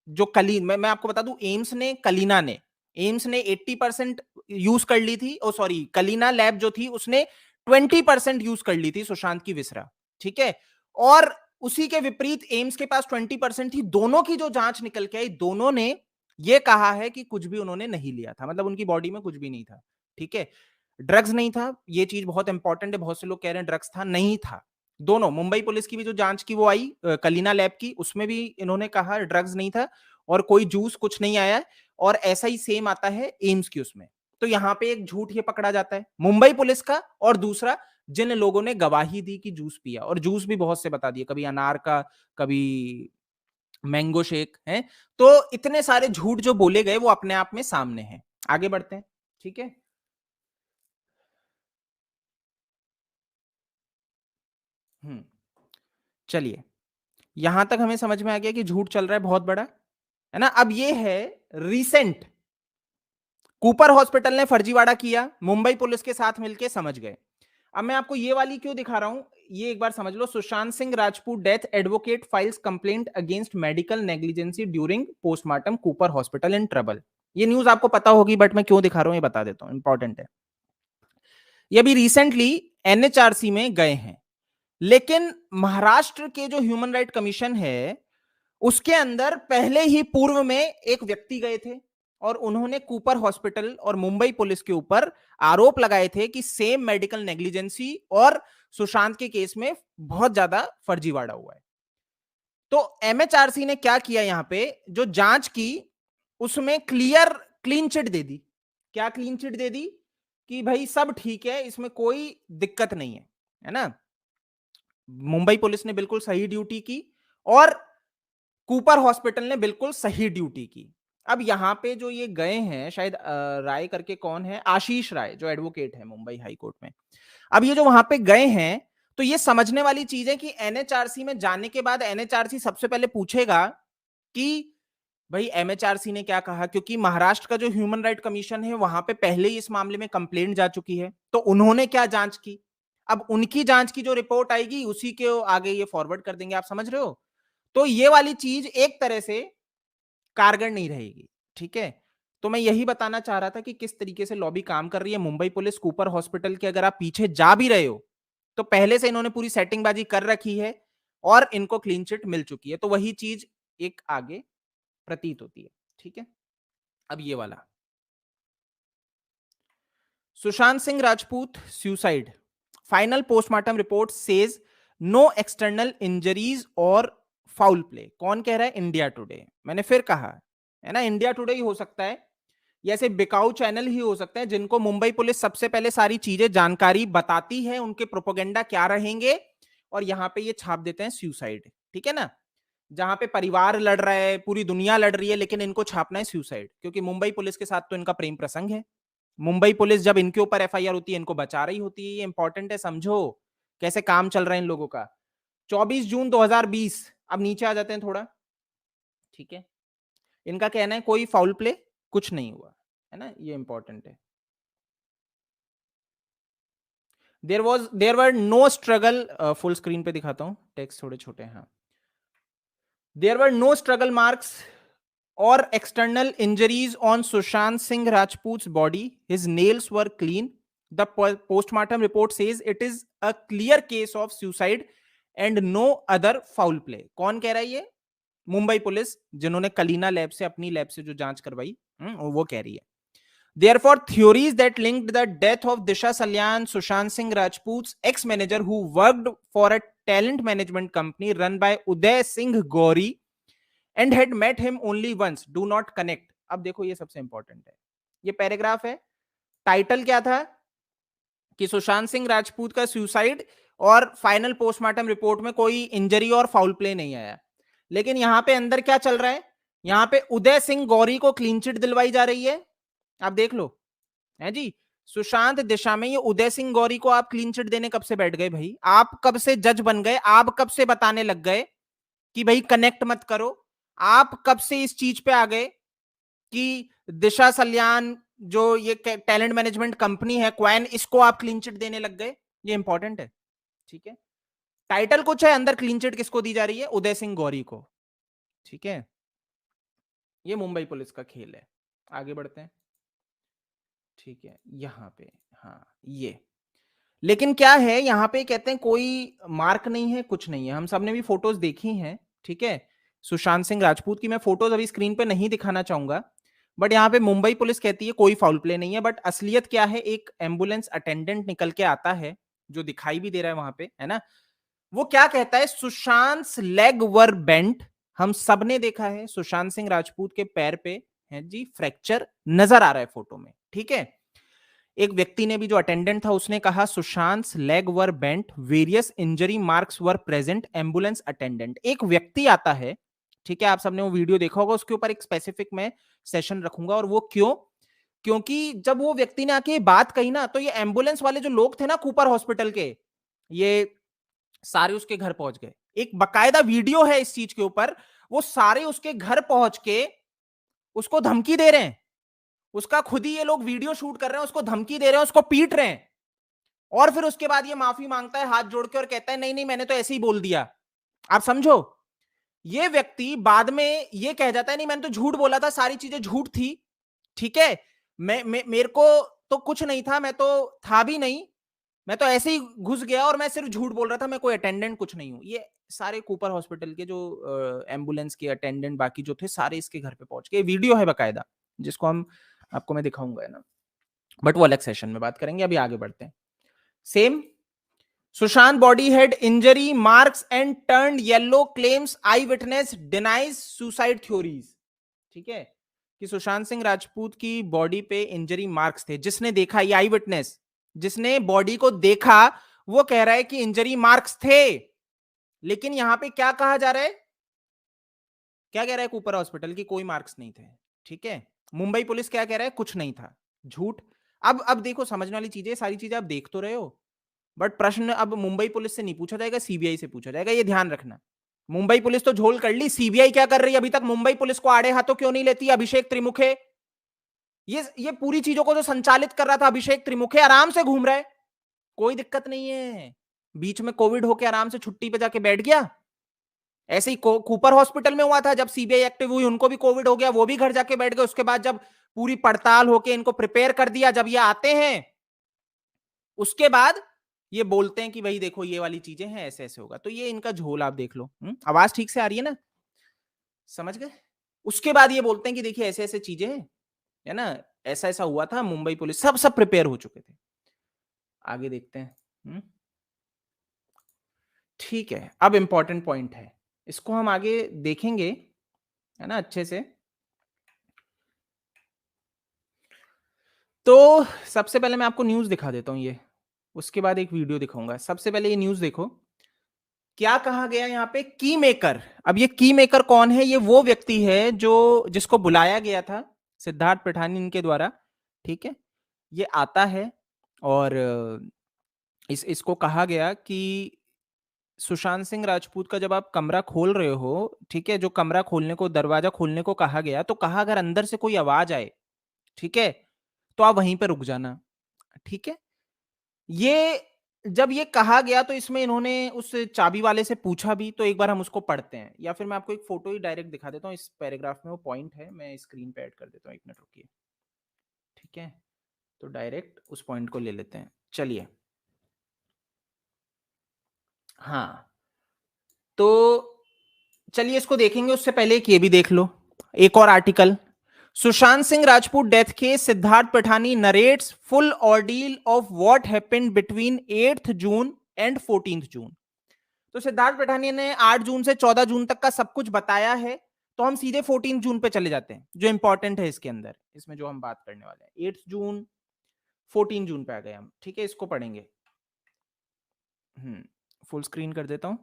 जो कलीन मैं आपको बता दूं, एम्स ने 80% यूज कर ली थी, ओ सॉरी कलीना लैब जो थी उसने 20% यूज कर ली थी सुशांत की विसरा, ठीक है। और उसी के विपरीत एम्स के पास 20% थी। दोनों की जो जांच निकल के आई, दोनों ने ये कहा है कि कुछ भी उन्होंने नहीं लिया था, मतलब उनकी बॉडी में कुछ भी नहीं था, ठीक है। ड्रग्स नहीं था, ये चीज बहुत इंपॉर्टेंट है, बहुत से लोग कह रहे हैं ड्रग्स था, नहीं था। दोनों मुंबई पुलिस की भी जो जांच की वो आई कलीना लैब की, उसमें भी इन्होंने कहा ड्रग्स नहीं था और कोई जूस कुछ नहीं आया। और ऐसा ही सेम आता है एम्स की उसमें। तो यहां पे एक झूठ ये पकड़ा जाता है मुंबई पुलिस का, और दूसरा जिन लोगों ने गवाही दी कि जूस पिया, और जूस भी बहुत से बता दिए, कभी अनार का, कभी मैंगो शेक है। तो इतने सारे झूठ जो बोले गए वो अपने आप में सामने हैं। आगे बढ़ते हैं, ठीक है। चलिए, यहां तक हमें समझ में आ गया कि झूठ चल रहा है बहुत बड़ा, है ना। अब ये है रीसेंट, कूपर हॉस्पिटल ने फर्जीवाड़ा किया, मुंबई पुलिस के साथ मिलकर समझ गए। अब मैं आपको ये वाली क्यों दिखा रहा हूं, ये एक बार समझ लो। Sushant Singh Rajput death advocate files complaint against medical negligence during postmortem, Cooper hospital in trouble. ये न्यूज आपको पता होगी, बट मैं क्यों दिखा रहा हूं ये बता देता हूं, इंपॉर्टेंट है। ये भी रिसेंटली एनएचआरसी में गए हैं, लेकिन महाराष्ट्र के जो ह्यूमन राइट कमीशन है उसके अंदर पहले ही पूर्व में एक व्यक्ति गए थे और उन्होंने कूपर हॉस्पिटल और मुंबई पुलिस के ऊपर आरोप लगाए थे कि सेम मेडिकल नेग्लिजेंसी और सुशांत के केस में बहुत ज्यादा फर्जीवाड़ा हुआ है। तो एमएचआरसी ने क्या किया, यहां पे जो जांच की उसमें क्लीन चिट दे दी। क्या क्लीन चिट दे दी? कि भाई सब ठीक है, इसमें कोई दिक्कत नहीं है ना। मुंबई पुलिस ने बिल्कुल सही ड्यूटी की और कूपर हॉस्पिटल ने बिल्कुल सही ड्यूटी की। अब यहां पे जो ये गए हैं, शायद राय करके कौन है, आशीष राय, जो एडवोकेट है मुंबई हाई कोर्ट में। अब ये जो वहां पे गए हैं, तो ये समझने वाली चीज है कि एनएचआरसी में जाने के बाद एनएचआरसी सबसे पहले पूछेगा कि भाई एमएचआरसी ने क्या कहा, क्योंकि महाराष्ट्र का जो ह्यूमन राइट कमीशन है वहां पे पहले ही इस मामले में कंप्लेंट जा चुकी है, तो उन्होंने क्या जांच की। अब उनकी जांच की जो रिपोर्ट आएगी उसी के आगे ये फॉरवर्ड कर देंगे, आप समझ रहे हो। तो ये वाली चीज एक तरह से कारगर नहीं रहेगी, ठीक है। तो मैं यही बताना चाह रहा था कि किस तरीके से लॉबी काम कर रही है मुंबई पुलिस कूपर हॉस्पिटल के। अगर आप पीछे जा भी रहे हो तो पहले से इन्होंने पूरी सेटिंगबाजी कर रखी है और इनको क्लीन चिट मिल चुकी है, तो वही चीज एक आगे प्रतीत होती है, ठीक है। अब ये वाला Sushant Singh Rajput suicide, final postmortem report says no external injuries और फाउल प्ले। कौन कह रहा है? India Today. मैंने फिर कहा है ना, इंडिया टुडे ही हो सकता है या ऐसे बिकाऊ चैनल ही हो सकते हैं जिनको मुंबई पुलिस सबसे पहले सारी चीजें जानकारी बताती है, उनके प्रोपोगेंडा क्या रहेंगे, और यहां पे ये छाप देते हैं सुसाइड, ठीक है ना। जहां पे परिवार लड़ रहा है, पूरी दुनिया लड़ रही है, लेकिन इनको छापना है सुसाइड, क्योंकि मुंबई पुलिस के साथ तो इनका प्रेम प्रसंग है। मुंबई पुलिस जब इनके ऊपर एफआईआर होती है इनको बचा रही होती है, ये इंपॉर्टेंट है, समझो कैसे काम चल रहा है इन लोगों का। 24 जून 2020, अब नीचे आ जाते हैं थोड़ा, ठीक है। इनका कहना है कोई फाउल प्ले कुछ नहीं हुआ, है ना, ये इंपॉर्टेंट है। There were no struggle, full screen पे दिखाता हूं, टेक्स्ट थोड़े छोटे हैं। हाँ, there were no struggle marks or external injuries on Sushant Singh Rajput's body. His nails were clean. The postmortem report says it is a clear case of suicide and no other foul play. कौन कह रहा है ये? Mumbai police, जिन्होंने Kalina lab से, अपनी lab से जो जांच करवाई, वो कह रही है. Therefore, theories that linked the death of Disha Salyan, Sushant Singh Rajput's ex-manager who worked for a talent management company run by Uday Singh Gauri and had met him only once do not connect. अब देखो ये सबसे important है, ये paragraph है. Title क्या था कि सुशांत सिंह राजपूत का सुसाइड और फाइनल पोस्टमार्टम रिपोर्ट में कोई इंजरी और फाउल प्ले नहीं आया. लेकिन यहां पे अंदर क्या चल रहा है? यहां पे उदय सिंह गौरी को क्लीन चिट दिलवाई जा रही है. आप देख लो है जी, सुशांत दिशा में ये उदय सिंह गौरी को आप क्लीन चिट देने कब से बैठ गए भाई? आप कब से जज बन गए? आप कब से बताने लग गए कि भाई कनेक्ट मत करो? आप कब से इस चीज पे आ गए कि दिशा सल्यान जो ये टैलेंट मैनेजमेंट कंपनी है क्वैन, इसको आप क्लीन चिट देने लग गए? ये इंपॉर्टेंट है. ठीक है, टाइटल कुछ है, अंदर क्लीन चिट किसको दी जा रही है? उदय सिंह गौरी को. ठीक है, ये मुंबई पुलिस का खेल है. आगे बढ़ते हैं. ठीक है, यहां पे हाँ ये, लेकिन क्या है यहां पे कहते हैं कोई मार्क नहीं है, कुछ नहीं है. हम सबने भी फोटोज देखी हैं. ठीक है, सुशांत सिंह राजपूत की मैं फोटोज अभी स्क्रीन पे नहीं दिखाना चाहूंगा, बट यहाँ पे मुंबई पुलिस कहती है कोई फाउल प्ले नहीं है. बट असलियत क्या है? एक एम्बुलेंस अटेंडेंट निकल के आता है, जो दिखाई भी दे रहा है वहां पे, है ना. वो क्या कहता है? सुशांत लेग वर बेंट. हम सब ने देखा है सुशांत सिंह राजपूत के पैर पे है जी फ्रैक्चर नजर आ रहा है फोटो में. ठीक है, एक व्यक्ति ने भी, जो अटेंडेंट था, उसने कहा Sushant leg were bent, various injury marks were present, ambulance attendant. एक व्यक्ति आता है. ठीक है, आप सबने वो वीडियो देखा होगा, उसके ऊपर एक स्पेसिफिक मैं सेशन रखूंगा. और वो क्यों? क्योंकि जब वो व्यक्ति ने आके बात कही ना, तो ये एम्बुलेंस वाले जो लोग थे ना कूपर हॉस्पिटल के, ये सारे उसके घर पहुंच गए. एक बकायदा वीडियो है इस चीज के ऊपर. वो सारे उसके घर पहुंच के उसको धमकी दे रहे हैं. उसका खुद ही ये लोग वीडियो शूट कर रहे हैं, उसको धमकी दे रहे हैं, उसको पीट रहे हैं. और फिर उसके बाद ये माफी मांगता है हाथ जोड़ के और कहता है नहीं नहीं मैंने तो ऐसे ही बोल दिया. आप समझो, ये व्यक्ति बाद में ये कह जाता है नहीं मैंने तो झूठ बोला था, सारी चीजें झूठ थी. ठीक है, मेरे को तो कुछ नहीं था, मैं तो था भी नहीं, मैं तो ऐसे ही घुस गया और मैं सिर्फ झूठ बोल रहा था, मैं कोई अटेंडेंट कुछ नहीं हूं. ये सारे कूपर हॉस्पिटल के जो एम्बुलेंस के अटेंडेंट बाकी जो थे, सारे इसके घर पे पहुंच गए. वीडियो है बकायदा, जिसको हम आपको मैं दिखाऊंगा, है ना, बट वो अलग सेशन में बात करेंगे. अभी आगे बढ़ते हैं. Same, Sushant body head injury marks and turn yellow, claims I witness denies suicide theories. ठीक है, कि सुशांत सिंह राजपूत की बॉडी पे इंजरी मार्क्स थे. जिसने देखा, ये आई विटनेस, जिसने बॉडी को देखा, वो कह रहा है कि इंजरी मार्क्स थे. लेकिन यहां पे क्या कहा जा रहा है? क्या कह रहा है कूपर हॉस्पिटल की? कोई मार्क्स नहीं थे. ठीक है, मुंबई पुलिस क्या कह रहा है? कुछ नहीं था. झूठ. अब देखो, समझने वाली चीजें, सारी चीजें आप देख तो रहे हो, बट प्रश्न अब मुंबई पुलिस से नहीं पूछा जाएगा, सीबीआई से पूछा जाएगा. ये ध्यान रखना. मुंबई पुलिस तो झोल कर ली, सीबीआई क्या कर रही है? अभी तक मुंबई पुलिस को आड़े हाथों क्यों नहीं लेती? अभिषेक त्रिमुखे, ये पूरी चीजों को जो संचालित कर रहा था अभिषेक त्रिमुखे, आराम से घूम रहा है, कोई दिक्कत नहीं है. बीच में कोविड होके आराम से छुट्टी पे जाके बैठ गया. ऐसे ही कूपर हॉस्पिटल में हुआ था, जब सीबीआई एक्टिव हुई उनको भी कोविड हो गया, वो भी घर जाके बैठ गए. उसके बाद जब पूरी पड़ताल होके इनको प्रिपेयर कर दिया, जब ये आते हैं, उसके बाद ये बोलते हैं कि भाई देखो ये वाली चीजें हैं, ऐसे ऐसे होगा. तो ये इनका झोल आप देख लो. आवाज ठीक से आ रही है ना? समझ गए? उसके बाद ये बोलते हैं कि देखिए ऐसे ऐसे चीजें हैं, है ना, ऐसा ऐसा हुआ था. मुंबई पुलिस सब प्रिपेयर हो चुके थे. आगे देखते हैं. ठीक है, अब इंपॉर्टेंट पॉइंट है, इसको हम आगे देखेंगे, है ना, अच्छे से. तो सबसे पहले मैं आपको न्यूज दिखा देता हूं, ये, उसके बाद एक वीडियो दिखाऊंगा. सबसे पहले ये न्यूज देखो, क्या कहा गया यहाँ पे? की मेकर. अब ये की मेकर कौन है? ये वो व्यक्ति है जो, जिसको बुलाया गया था सिद्धार्थ पिठानी इनके द्वारा. ठीक है, ये आता है और इसको कहा गया कि सुशांत सिंह राजपूत का जब आप कमरा खोल रहे हो, ठीक है, जो कमरा खोलने को, दरवाजा खोलने को कहा गया, तो कहा अगर अंदर से कोई आवाज आए, ठीक है, तो आप वहीं पे रुक जाना. ठीक है, ये जब ये कहा गया तो इसमें इन्होंने उस चाबी वाले से पूछा भी, तो एक बार हम उसको पढ़ते हैं, या फिर मैं आपको एक फोटो ही डायरेक्ट दिखा देता हूँ। इस पैराग्राफ में वो पॉइंट है, मैं स्क्रीन पे ऐड कर देता हूँ, एक मिनट रुकिए। ठीक है, तो डायरेक्ट उस पॉइंट को ले लेते हैं, चलिए। हाँ, तो चलिए इसको देखेंगे, उससे पहले एक ये भी देख लो, एक और article. Sushant Singh Rajput death case, Siddharth Pathani narrates full ordeal of what happened between 8th June and 14th June. तो सिद्धार्थ पठानी ने 8 जून से 14 जून तक का सब कुछ बताया है। तो हम सीधे 14 जून पे चले जाते हैं, जो इंपॉर्टेंट है इसके अंदर, इसमें जो हम बात करने वाले हैं। 8 जून 14 जून पे आ गए हम, ठीक है, इसको पढ़ेंगे। फुल स्क्रीन कर देता हूं,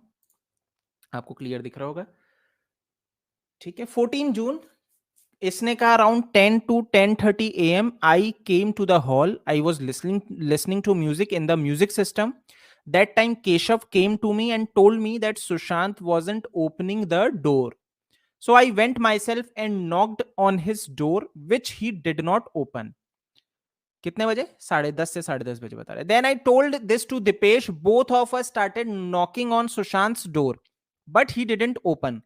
आपको क्लियर दिख रहा होगा। ठीक है, 14 जून, इसने कहा around 10 to 10:30 AM I came to the hall. I was listening to music in the music system. That time Keshav came to me and told me that Sushant wasn't opening the door. So I went myself and knocked on his door, which he did not open. कितने बजे? 10:30 से 10:30 बजे बता रहे. Then I told this to Dipesh. Both of us started knocking on Sushant's door, but he didn't open.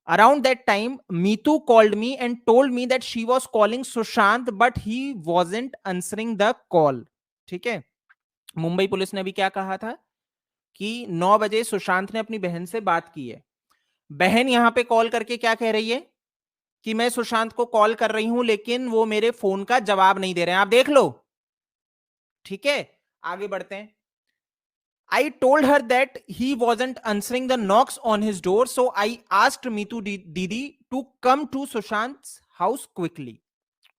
Around that time, Meetu called me and told me that she was calling Sushant, but he wasn't answering the call. ठीक है, Mumbai police ने भी क्या कहा था कि 9 बजे सुशांत ने अपनी बहन से बात की है। बहन यहां पे कॉल करके क्या कह रही है कि मैं सुशांत को कॉल कर रही हूं, लेकिन वो मेरे फोन का जवाब नहीं दे रहे हैं। आप देख लो, ठीक है, आगे बढ़ते हैं। I told her that he wasn't answering the knocks on his door, so I asked Meetu Didi to come to Sushant's house quickly.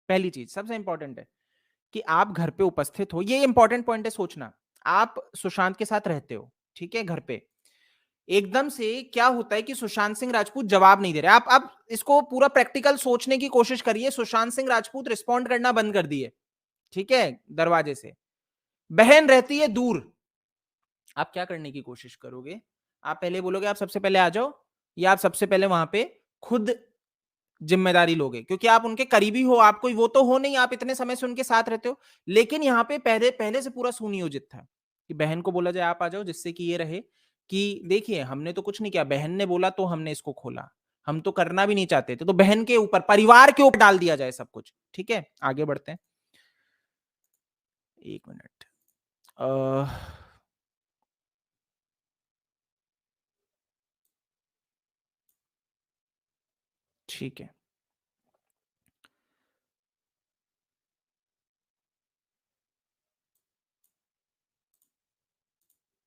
पहली चीज सबसे इंपॉर्टेंट है कि आप घर पे उपस्थित हो। ये इंपॉर्टेंट पॉइंट है सोचना। आप सुशांत के साथ रहते हो, ठीक है, घर पे एकदम से क्या होता है कि सुशांत सिंह राजपूत जवाब नहीं दे रहे। आप इसको पूरा प्रैक्टिकल सोचने की कोशिश करिए। सुशांत सिंह राजपूत रिस्पॉन्ड करना बंद कर दिए, ठीक है, दरवाजे से। बहन रहती है दूर, आप क्या करने की कोशिश करोगे? आप पहले बोलोगे आप सबसे पहले आ जाओ, या आप सबसे पहले वहां पे खुद जिम्मेदारी लोगे, क्योंकि आप उनके करीबी हो, आप कोई वो तो हो नहीं, आप इतने समय से उनके साथ रहते हो। लेकिन यहाँ पे पहले पहले से पूरा सुनियोजित था कि बहन को बोला जाए आप आ जाओ, जिससे कि ये रहे कि देखिए हमने तो कुछ नहीं किया, बहन ने बोला तो हमने इसको खोला, हम तो करना भी नहीं चाहते थे, तो बहन के ऊपर, परिवार के ऊपर डाल दिया जाए सब कुछ। ठीक है, आगे बढ़ते हैं, एक मिनट। ठीक है,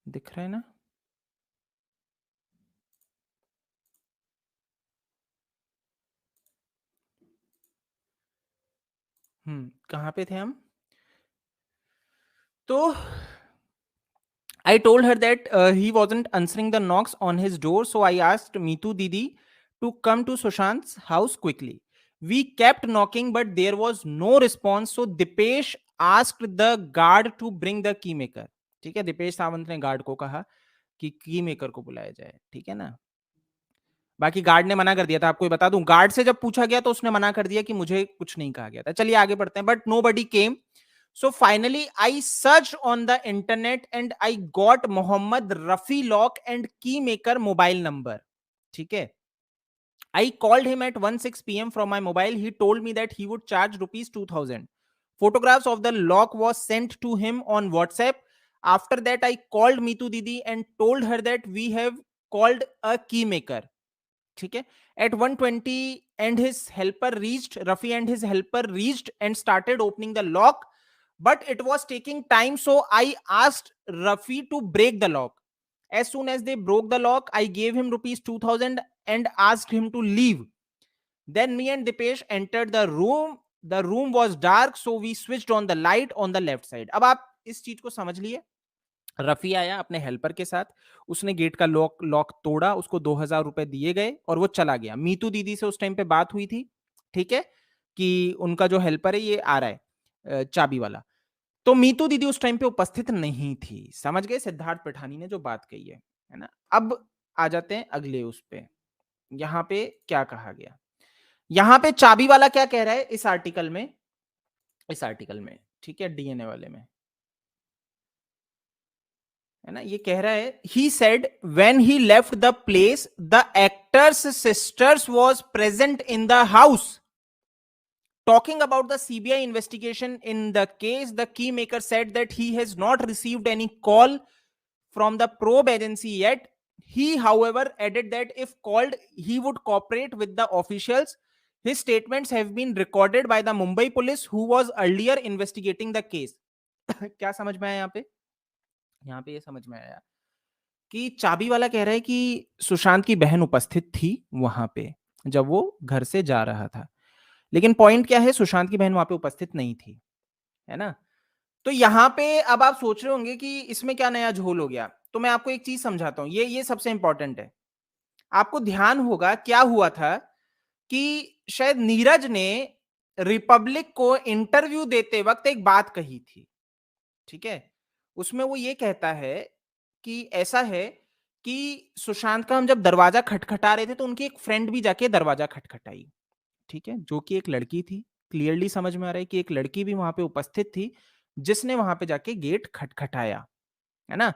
दिख रहा है ना? कहां पे थे हम? तो I told her that he wasn't answering the knocks on his door, so I asked Meetu Didi to come to Sushant's house quickly. We kept knocking, but there was no response, so Dipesh asked the guard to bring the key maker. ठीक है, दिपेश सावंत ने guard को कहा कि की maker को बुलाया जाए, ठीक है ना? बाकी गार्ड ने मना कर दिया था, आपको बता दूं, गार्ड से जब पूछा गया तो उसने मना कर दिया कि मुझे कुछ नहीं कहा गया था। चलिए आगे बढ़ते हैं, but nobody came. So finally, I searched on the internet and I got Mohammad Rafi Lock and Keymaker mobile number. ठीक है, I called him at 1:06 p.m. from my mobile. He told me that he would charge rupees 2000. Photographs of the lock was sent to him on WhatsApp. After that, I called Meetu Didi and told her that we have called a keymaker. ठीक है, at 1:20 and his helper reached, Rafi and his helper reached and started opening the lock, but it was taking time, so I asked Rafi to break the lock. As soon as they broke the lock, I gave him rupees 2000 and asked him to leave. Then me and Dipesh entered the room. The room was dark, so we switched on the light on the left side. अब आप इस चीज को समझ लिए। रफी आया अपने helper के साथ, उसने गेट का लॉक लॉक तोड़ा, उसको 2000 रुपए दिए गए और वो चला गया। मीतू दीदी से उस टाइम पे बात हुई थी, ठीक है, कि उनका जो हेल्पर है ये आ रहा है चाबी वाला। तो मीतू दीदी उस टाइम पे उपस्थित नहीं थी। समझ गए सिद्धार्थ पठानी ने जो बात कही है ना? अब आ जाते हैं अगले उस पे। यहां पे क्या कहा गया, यहां पे चाबी वाला क्या कह रहा है इस आर्टिकल में, ठीक है, डीएनए वाले में। है ना, ये कह रहा है he said when he left the place the actors sisters was present in the house. Talking about the CBI investigation in the case, the keymaker said that he has not received any call from the probe agency yet. He, however, added that if called, he would cooperate with the officials. His statements have been recorded by the Mumbai police, who was earlier investigating the case. क्या समझ में आया यहाँ पे ये समझ में आया कि चाबी वाला कह रहा है कि सुशांत की बहन उपस्थित थी वहां पे जब वो घर से जा रहा था, लेकिन पॉइंट क्या है, सुशांत की बहन वहां पे उपस्थित नहीं थी, है ना. तो यहां पे अब आप सोच रहे होंगे कि इसमें क्या नया झोल हो गया. तो मैं आपको एक चीज समझाता हूं, ये सबसे इंपॉर्टेंट है. आपको ध्यान होगा क्या हुआ था कि शायद नीरज ने रिपब्लिक को इंटरव्यू देते वक्त एक बात कही थी, ठीक है. उसमें वो ये कहता है कि ऐसा है कि सुशांत का हम जब दरवाजा खटखटा रहे थे तो उनकी एक फ्रेंड भी जाके दरवाजा खटखटाई, ठीक है, जो कि एक लड़की थी. क्लियरली समझ में आ रहा है कि एक लड़की भी वहां पे उपस्थित थी जिसने वहां पे जाके गेट खटखटाया, है ना.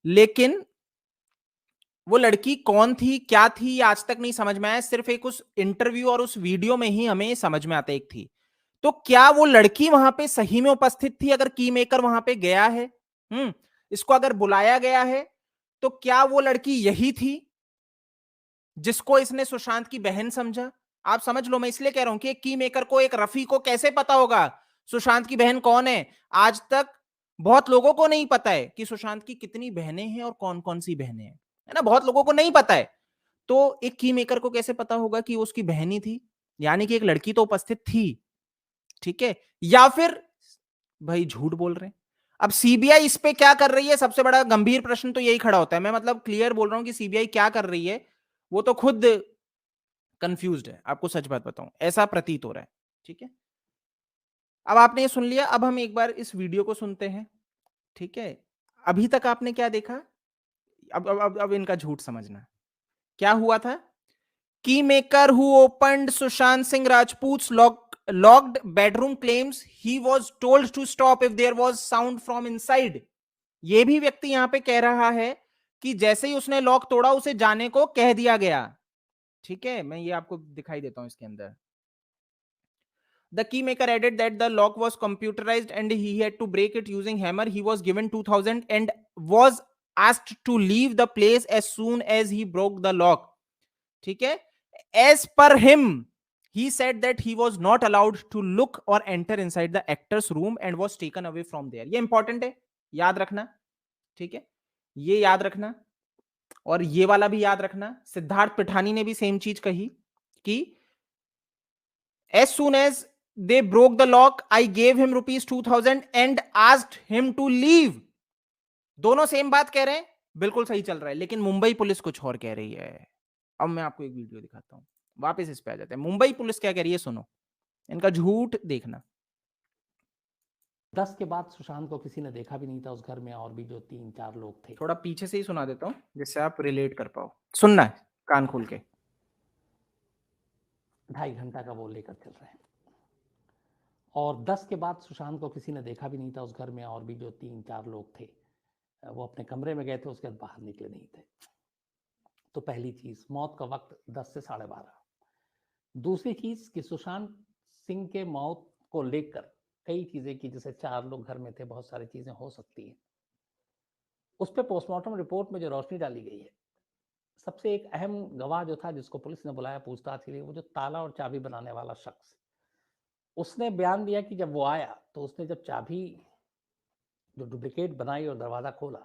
लेकिन वो लड़की कौन थी, क्या थी, आज तक नहीं समझ में आया. सिर्फ एक उस इंटरव्यू और उस वीडियो में ही हमें समझ में आता एक थी. तो क्या वो लड़की वहां पे सही में उपस्थित थी? अगर की मेकर वहां पे गया है, इसको अगर बुलाया गया है, तो क्या वो लड़की यही थी जिसको इसने सुशांत की बहन समझा? आप समझ लो, मैं इसलिए कह रहा हूं कि एक की मेकर को, एक रफी को कैसे पता होगा सुशांत की बहन कौन है? आज तक बहुत लोगों को नहीं पता है कि सुशांत की कितनी बहनें हैं और कौन कौन सी बहनें हैं, है ना. बहुत लोगों को नहीं पता है. तो एक की मेकर को कैसे पता होगा कि वो उसकी बहन ही थी? यानी कि एक लड़की तो उपस्थित थी, ठीक है. या फिर भाई झूठ बोल रहे हैं. अब सीबीआई इस पे क्या कर रही है? सबसे बड़ा गंभीर प्रश्न तो यही खड़ा होता है. मैं मतलब क्लियर बोल रहा हूं कि सीबीआई क्या कर रही है, वो तो खुद कंफ्यूज्ड है. आपको सच बात बताऊं, ऐसा प्रतीत हो रहा है, ठीक है. अब आपने ये सुन लिया, अब हम एक बार इस वीडियो को सुनते हैं, ठीक है. अभी तक आपने क्या देखा? अब इनका झूठ समझना. क्या हुआ था? Key maker who opened Sushant Singh Rajput locked bedroom claims he was told to stop if there was sound from inside. ये भी व्यक्ति यहां पे कह रहा है कि जैसे ही उसने लॉक तोड़ा उसे जाने को कह दिया गया, ठीक है. मैं ये आपको दिखाई देता हूं इसके अंदर. The keymaker added that the lock was computerized and he had to break it using hammer. He was given 2000 and was asked to leave the place as soon as he broke the lock. ठीक है. As per him, he said that he was not allowed to look or enter inside the actor's room and was taken away from there. ये important है, याद रखना, ठीक है. ये याद रखना और ये वाला भी याद रखना. सिद्धार्थ पिठानी ने भी सेम चीज कही कि as soon as they broke the lock, I gave him rupees 2000 and asked him to leave. दोनों सेम बात कह रहे हैं, बिल्कुल सही चल रहा है. लेकिन मुंबई पुलिस कुछ और कह रही है. अब मैं आपको एक वीडियो दिखाता हूं, वापस इस पे आ जाते हैं. मुंबई पुलिस क्या कह रही है सुनो, इनका झूठ देखना. 10 के बाद सुशांत को किसी ने देखा भी नहीं था उस घर में, और भी जो 3-4 लोग थे. थोड़ा पीछे से ही सुना देता हूं जिससे आप रिलेट कर पाओ. सुनना है कान खोल के. 2.5 घंटा का वो लेकर चल रहे हैं. और 10 के बाद सुशांत को किसी ने देखा भी नहीं था उस घर में, और भी जो 3-4 लोग थे वो अपने कमरे में गए थे, उसके बाद बाहर निकले नहीं थे. तो पहली चीज, मौत का वक्त 10 से 12:30. दूसरी चीज कि सुशांत सिंह के मौत को लेकर कई चीजें की, जैसे 4 लोग घर में थे, बहुत सारी चीजें हो सकती हैं. उस पर पोस्टमार्टम रिपोर्ट में जो रोशनी डाली गई है, सबसे एक अहम गवाह जो था जिसको पुलिस ने बुलाया पूछताछ के लिए, वो जो ताला और चाबी बनाने वाला शख्स, उसने बयान दिया कि जब वो आया तो उसने जब चाबी जो डुप्लीकेट बनाई और दरवाज़ा खोला,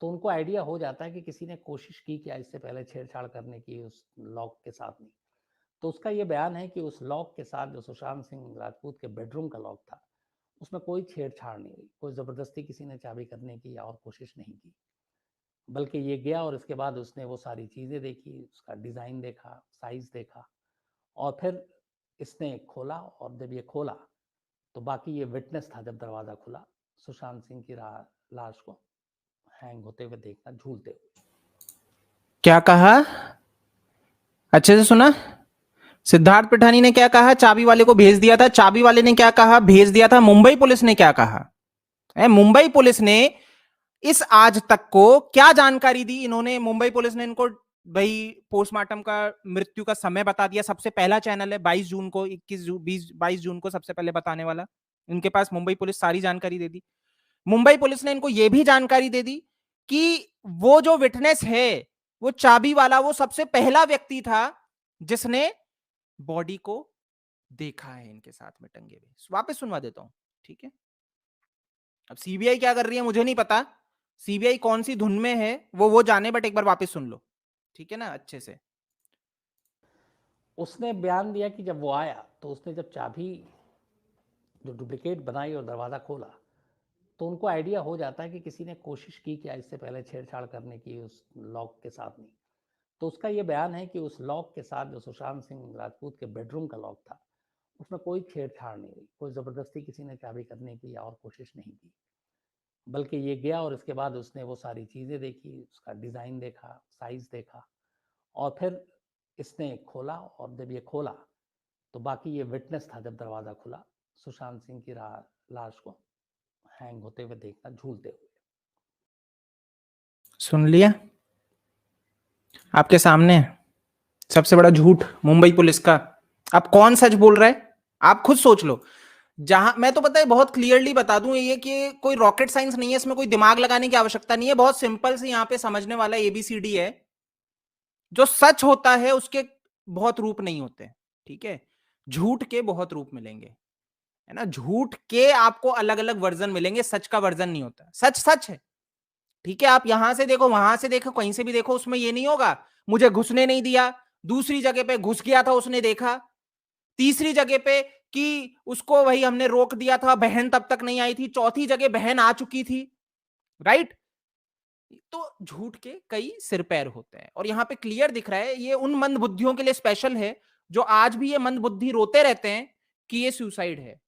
तो उनको आइडिया हो जाता है कि किसी ने कोशिश की क्या इससे पहले छेड़छाड़ करने की उस लॉक के साथ नहीं. तो उसका ये बयान है कि उस लॉक के साथ जो सुशांत सिंह राजपूत के बेडरूम का लॉक था, उसमें कोई छेड़छाड़ नहीं हुई, कोई ज़बरदस्ती किसी ने चाबी करने की या और कोशिश नहीं की, बल्कि ये गया और इसके बाद उसने वो सारी चीज़ें देखी, उसका डिज़ाइन देखा, साइज़ देखा, और फिर इसने खोला. और जब ये खोला तो बाकी ये विटनेस था, जब दरवाज़ा खुला सुशांत सिंह की लाश को हैंग होते हुए देखना, झूलते हुए. क्या कहा? अच्छे से सुना? सिद्धार्थ पिठानी ने क्या कहा? चाबी वाले को भेज दिया था. चाबी वाले ने क्या कहा? भेज दिया था. मुंबई पुलिस ने क्या कहा? मुंबई पुलिस ने इस आज तक को क्या जानकारी दी इन्होंने? मुंबई पुलिस ने इनको भाई पोस्टमार्टम का मृत्यु का समय बता दिया। सबसे पहला चैनल है 22 जून को, 22 जून को सबसे पहले बताने वाला। इनके पास मुंबई पुलिस सारी जानकारी दे दी। मुंबई पुलिस ने इनको यह भी जानकारी दे दी कि वो जो विटनेस है, वो चाबी वाला, वो सबसे पहला व्यक्ति था जिसने बॉडी को देखा है इनके साथ में टंगे हुए। वापस सुनवा देता हूं, ठीक है? अब सीबीआई क्या कर रही है मुझे नहीं पता, सीबीआई कौन सी धुन में है वो जाने, बट एक बार वापस सुन लो, ठीक है ना, अच्छे से। उसने बयान दिया कि जब वो आया तो उसने जब चाबी जो डुप्लीकेट बनाई और दरवाज़ा खोला तो उनको आइडिया हो जाता है कि किसी ने कोशिश की क्या इससे पहले छेड़छाड़ करने की उस लॉक के साथ नहीं। तो उसका ये बयान है कि उस लॉक के साथ जो सुशांत सिंह राजपूत के बेडरूम का लॉक था, उसमें कोई छेड़छाड़ नहीं हुई, कोई ज़बरदस्ती किसी ने चाबी करने की और कोशिश नहीं की, बल्कि ये गया और इसके बाद उसने वो सारी चीज़ें देखी, उसका डिज़ाइन देखा, साइज़ देखा, और फिर इसने खोला, और जब ये खोला तो बाकी ये विटनेस था जब दरवाज़ा खुला, सुशांत सिंह की लाश को हैंग होते हुए देखा, झूलते हुए। सुन लिया आपके सामने सबसे बड़ा झूठ मुंबई पुलिस का। अब कौन सच बोल रहा है आप खुद सोच लो। जहां मैं तो पता है बहुत क्लियरली बता दूं ये कि कोई रॉकेट साइंस नहीं है, इसमें कोई दिमाग लगाने की आवश्यकता नहीं है, बहुत सिंपल से यहां पे समझने वाला एबीसीडी है। जो सच होता है उसके बहुत रूप नहीं होते, ठीक है? झूठ के बहुत रूप मिलेंगे, है ना? झूठ के आपको अलग अलग वर्जन मिलेंगे, सच का वर्जन नहीं होता। सच सच है, ठीक है? आप यहां से देखो, वहां से देखो, कहीं से भी देखो, उसमें ये नहीं होगा मुझे घुसने नहीं दिया, दूसरी जगह पे घुस गया था उसने देखा, तीसरी जगह पे कि उसको वही हमने रोक दिया था, बहन तब तक नहीं आई थी, चौथी जगह बहन आ चुकी थी, राइट? तो झूठ के कई सिर पैर होते हैं, और यहां पे क्लियर दिख रहा है ये उन मंद बुद्धियों के लिए स्पेशल है जो आज भी ये मंद बुद्धि रोते रहते हैं कि ये सुसाइड है।